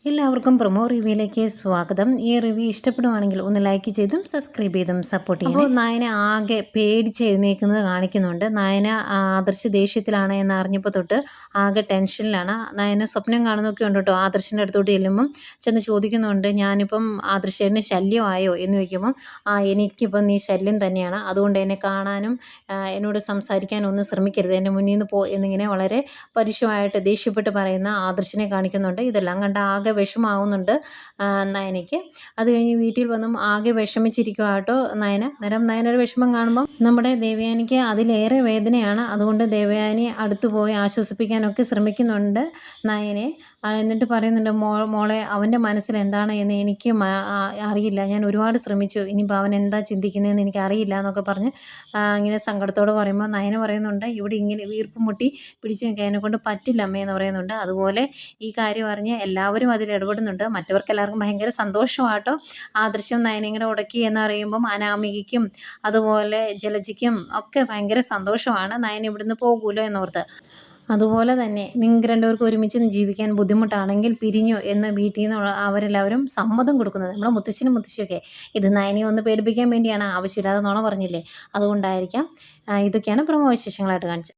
എല്ലാവർക്കും പ്രൊമോ റിവ്യൂയിലേക്ക് സ്വാഗതം. ഈ റിവ്യൂ ഇഷ്ടപ്പെടുവാണെങ്കിൽ ഒന്ന് ലൈക്ക് ചെയ്തും സബ്സ്ക്രൈബ് ചെയ്തും സപ്പോർട്ട് ചെയ്യും. അപ്പോൾ നയന ആകെ പേടിച്ച് എഴുന്നേൽക്കുന്നത് കാണിക്കുന്നുണ്ട്. നയന ആദർശ് ദേഷ്യത്തിലാണ് എന്ന് അറിഞ്ഞപ്പോൾ തൊട്ട് ആകെ ടെൻഷനിലാണ്. നയന സ്വപ്നം കാണുന്നൊക്കെ ഉണ്ട് കേട്ടോ. ആദർശിൻ്റെ അടുത്തോട്ട് ചെല്ലുമ്പം ചെന്ന് ചോദിക്കുന്നുണ്ട്, ഞാനിപ്പം ആദർശേട്ടന് ശല്യമായോ എന്ന് ചോദിക്കുമ്പം എനിക്കിപ്പം നീ ശല്യം തന്നെയാണ്, അതുകൊണ്ട് എന്നെ കാണാനും എന്നോട് സംസാരിക്കാനും ഒന്നും ശ്രമിക്കരുത്, എൻ്റെ മുന്നിൽ നിന്ന് പോ എന്നിങ്ങനെ വളരെ പരുഷമായിട്ട് ദേഷ്യപ്പെട്ട് പറയുന്ന ആദർശിനെ കാണിക്കുന്നുണ്ട്. ഇതെല്ലാം കണ്ട ആകെ വിഷമാവുന്നുണ്ട് നയനയ്ക്ക്. അത് കഴിഞ്ഞ് വീട്ടിൽ വന്നും ആകെ വിഷമിച്ചിരിക്കുക കേട്ടോ നയന. നയനൊരു വിഷമം കാണുമ്പം നമ്മുടെ ദേവയാനിക്ക് അതിലേറെ വേദനയാണ്. അതുകൊണ്ട് ദേവയാനി അടുത്ത് പോയി ആശ്വസിപ്പിക്കാനൊക്കെ ശ്രമിക്കുന്നുണ്ട് നയനെ. എന്നിട്ട് പറയുന്നുണ്ട്, മോളെ അവൻ്റെ മനസ്സിൽ എന്താണ് എന്ന് എനിക്ക് അറിയില്ല, ഞാൻ ഒരുപാട് ശ്രമിച്ചു, ഇനിയിപ്പോൾ അവൻ എന്താ ചിന്തിക്കുന്നതെന്ന് എനിക്ക് അറിയില്ല എന്നൊക്കെ പറഞ്ഞ് ഇങ്ങനെ സങ്കടത്തോടെ പറയുമ്പോൾ നയന പറയുന്നുണ്ട്, ഇവിടെ ഇങ്ങനെ വീർപ്പ് മുട്ടി പിടിച്ച് നിൽക്കാൻ എന്നെക്കൊണ്ട് പറ്റില്ല അമ്മേ എന്ന് പറയുന്നുണ്ട്. അതുപോലെ ഈ കാര്യം അറിഞ്ഞ് എല്ലാവരും അതിൽ ഇടപെടുന്നുണ്ട്. മറ്റവർക്ക് എല്ലാവർക്കും ഭയങ്കര സന്തോഷമാട്ടോ. ആ ദൃശ്യം നയനയും കൂടെ ഉടക്കി എന്നറിയുമ്പം അനാമികയ്ക്കും അതുപോലെ ജലജയ്ക്കും ഒക്കെ ഭയങ്കര സന്തോഷമാണ്. നയന ഇവിടുന്ന് പോകൂലോ എന്നോർത്ത്. അതുപോലെ തന്നെ നിങ്ങൾക്ക് രണ്ടുപേർക്കും ഒരുമിച്ച് ജീവിക്കാൻ ബുദ്ധിമുട്ടാണെങ്കിൽ പിരിഞ്ഞു എന്ന് വീട്ടിൽ നിന്നുള്ള അവരെല്ലാവരും സമ്മതം കൊടുക്കുന്നത്. നമ്മളെ മുത്തശ്ശനും മുത്തശ്ശിയൊക്കെ ഇത് നയനയെ ഒന്ന് പേടിപ്പിക്കാൻ വേണ്ടിയാണ്, ആവശ്യമില്ലാതെ നുണ പറഞ്ഞില്ലേ, അതുകൊണ്ടായിരിക്കാം. ഇതൊക്കെയാണ് പ്രമോ വിശേഷങ്ങളായിട്ട് കാണിച്ചത്.